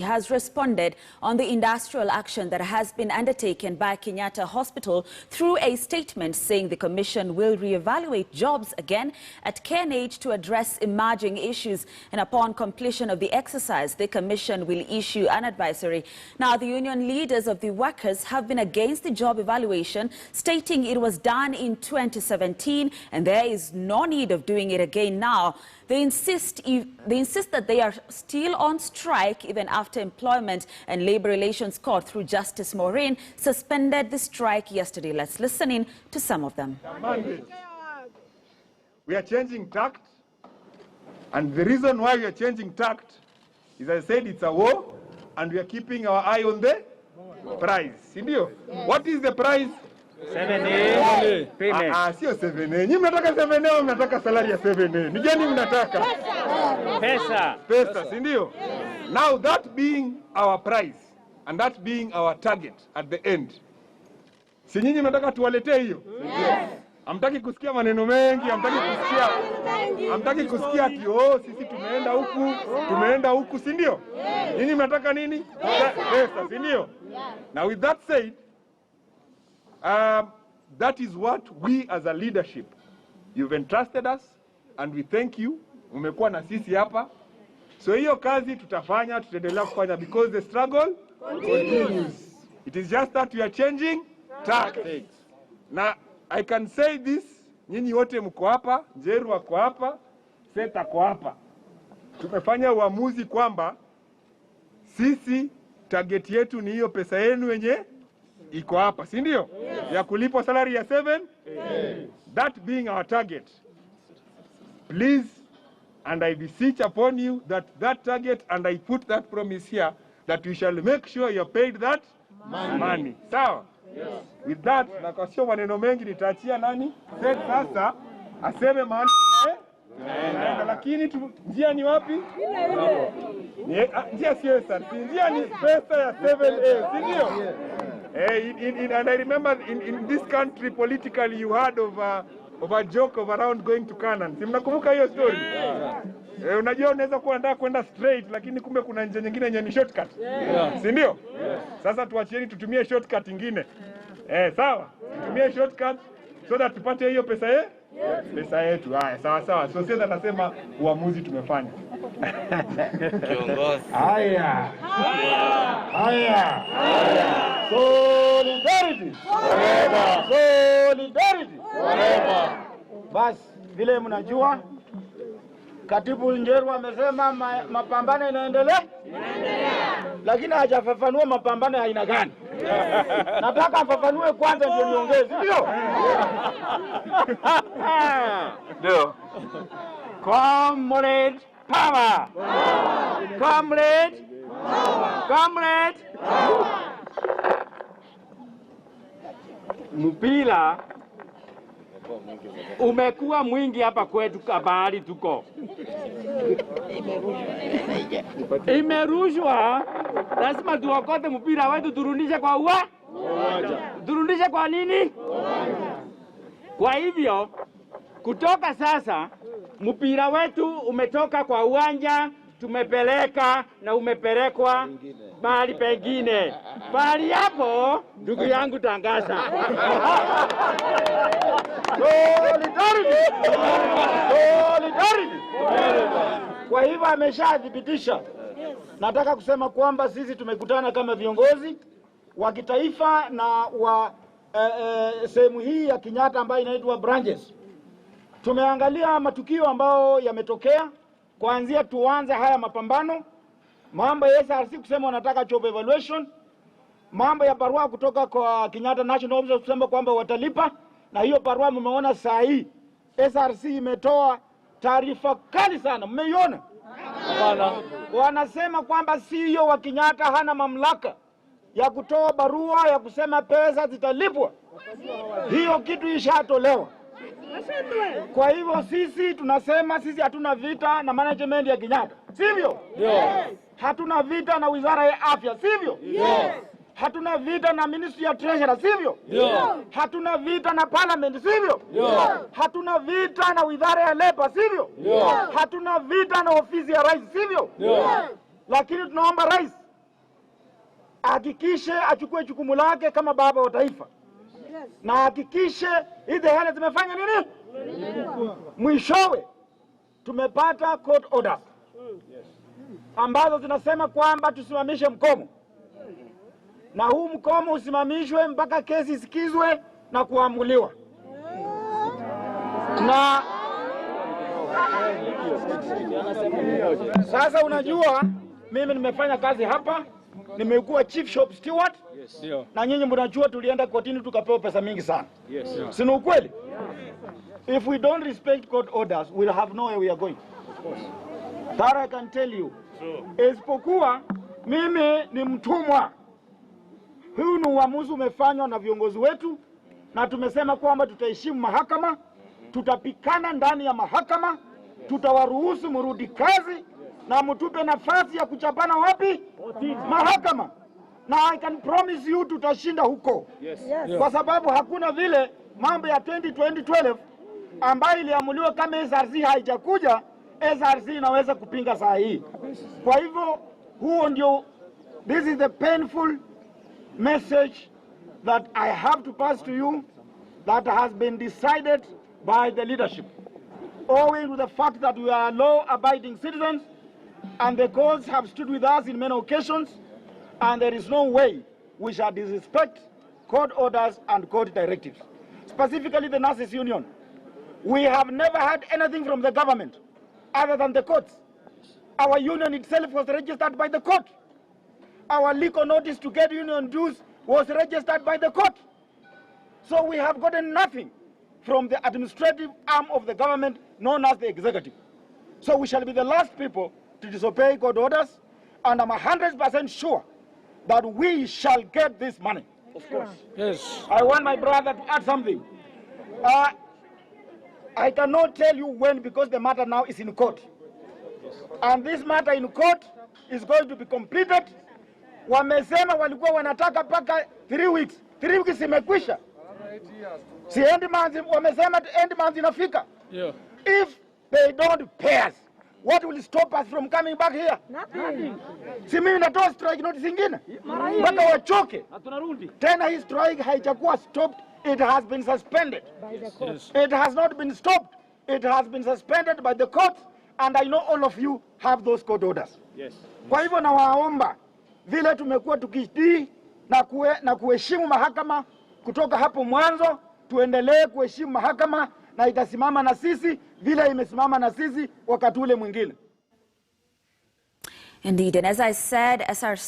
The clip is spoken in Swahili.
has responded on the industrial action that has been undertaken by Kenyatta Hospital through a statement saying the Commission will reevaluate jobs again at KNH to address emerging issues, and upon completion of the exercise, the Commission will issue an advisory. Now, the union leaders of the workers have been against the job evaluation, stating it was done in 2017 and there is no need of doing it again now. They insist that they are still on strike even after Employment and Labor Relations Court through Justice Maureen suspended the strike yesterday. Let's listen in to some of them. We are changing tact, and the reason why we are changing tact is, I said, it's a war, and we are keeping our eye on the prize. Sindio? Yes. What is the prize? 7A payment. Sio 7A. Nyinyi mnataka 7A au mnataka salary ya 7A? Ni gani mnataka? Pesa, sindio? Now that being our prize and that being our target at the end. Si nyinyi mnataka tuwaletee hiyo? Yes. Hamtaki kusikia maneno mengi, hamtaki kusikia ati sisi tumeenda huku, si ndio? Nyinyi mnataka nini? Pesa, si ndio? Now with that said, that is what we as a leadership, you've entrusted us and we thank you. Umekuwa na sisi hapa. So hiyo kazi tutafanya, tutaendelea kufanya because the struggle continues. It is just that we are changing tactics. Now I can say this, nyinyi wote mko hapa, Njeru wako hapa, Seta kwa hapa. Tumefanya uamuzi kwamba sisi target yetu ni hiyo pesa yenu yenye iko hapa, si ndio? Yes. Ya kulipo salary ya 7. Yes. That being our target. Please, and I beseech upon you that target, and I put that promise here, that we shall make sure you're paid that money. Sawa? Yes. With that, na kwa sio maneno mengi nitaachia nani? Sasa aseme mahali tunaenda, lakini njia ni wapi? Njia sio SRC, njia ni pesa ya 7A, si ndio? And I remember in this country politically you heard of a joke of around going to Canaan. Si mnakumbuka hiyo story? Yeah. Unajua unaweza kuwa nataka kwenda straight lakini kumbe kuna njia nyingine yenye ni shortcut. Yeah. Si ndio? Yeah. Sasa tuachieni tutumie shortcut nyingine. Sawa? Tutumie shortcut so that tupate hiyo pesa pesa yetu. Haya, sawa. So sasa nasema uamuzi tumefanya. Kiongozi. Haya. Solidarity forever. Solidarity forever. Basi vile mnajua Katibu Njeru amesema mapambano inaendelea. Lakini hajafafanua mapambano aina gani. Nataka afafanue kwanza ndio niongeze, ndio? Ndio. Comrade power. Comrade mpira umekuwa mwingi hapa kwetu kabari tuko. Imerushwa, lazima tuokote mpira wetu turudishe kwa uwanja. Turudishe kwa nini? Kwa hivyo kutoka sasa mpira wetu umetoka kwa uwanja, tumepeleka na umepelekwa mahali pengine. Mahali hapo ndugu yangu tangaza. Solidarity. Kwa hivyo ameshadhibitisha. Nataka kusema kwamba sisi tumekutana kama viongozi wa kitaifa na wa sehemu hii ya Kenyatta ambayo inaitwa branches. Tumeangalia matukio ambayo yametokea kuanzia tuanze haya mapambano. Mambo ya SRC kusema wanataka job evaluation. Mambo ya barua kutoka kwa Kenyatta National Office kusema kwamba watalipa, na hiyo barua mmeona saa hii SRC imetoa taarifa kali sana. Mmeiona? Hapana. Wanasema kwamba CEO wa Kenyatta hana mamlaka ya kutoa barua ya kusema pesa zitalipwa. Hiyo kitu ishatolewa. Kwa hivyo sisi tunasema sisi hatuna vita na management ya Kenyatta, sivyo? Yes. Hatuna vita na Wizara ya Afya, sivyo? Yes. Hatuna vita na Ministry ya Treasury, sivyo? Yes. Hatuna vita na Parliament, sivyo? Yes. Hatuna vita na Wizara ya Labor, sivyo? Yes. Hatuna vita na ofisi ya Rais, sivyo? Yes. Lakini tunaomba Rais hakikishe achukue jukumu lake kama baba wa taifa, na hakikishe hizi hela zimefanya nini. Mwishowe tumepata court orders ambazo zinasema kwamba tusimamishe mkomo, na huu mkomo usimamishwe mpaka kesi isikizwe na kuamuliwa. Na sasa unajua, mimi nimefanya kazi hapa, nimekuwa chief shop steward. Na nyinyi mnajua tulienda kotini tukapewa pesa mingi sana. Si ni ukweli? If we don't respect court orders, we'll have nowhere we are going. That I can tell you. Isipokuwa mimi ni mtumwa. Huu ni uamuzi umefanywa na viongozi wetu, na tumesema kwamba tutaheshimu mahakama, tutapikana ndani ya mahakama, tutawaruhusu mrudi kazi na mtupe nafasi ya kuchapana wapi? Mahakama. Na I can promise you tutashinda huko. Kwa sababu hakuna vile mambo ya 2012 ambayo iliamuliwa kama SRC haijakuja, SRC inaweza kupinga saa hii. Kwa hivyo huo ndio, this is the painful message that I have to pass to you, that has been decided by the leadership, owing to the fact that we are law-abiding citizens and the courts have stood with us in many occasions, and there is no way we shall disrespect court orders and court directives. Specifically the nurses union, we have never had anything from the government other than the courts. Our union itself was registered by the court. Our legal notice to get union dues was registered by the court. So we have gotten nothing from the administrative arm of the government known as the executive. So we shall be the last people to disobey court orders, and I'm 100% sure that we shall get this money. Of course. Yes. I want my brother to add something. I cannot tell you when, because the matter now is in court. And this matter in court is going to be completed. Wamesema walikuwa wanataka paka 3 weeks. 3 weeks imekwisha. Si end month, wamesema end month inafika. Yeah. If they don't pay us, what will stop us from coming back here? Nothing. Si mimi natoa strike notice zingine mpaka wachoke. Tena hii strike haijakuwa stopped, it has been suspended by the court. Yes. It has not been stopped, it has been suspended by the court, and I know all of you have those court orders. Yes. Kwa hivyo nawaomba, vile tumekuwa tukitii na kuheshimu mahakama kutoka hapo mwanzo, tuendelee kuheshimu mahakama, na itasimama na sisi vile imesimama na sisi wakati ule mwingine. Indeed, and as I said, SRC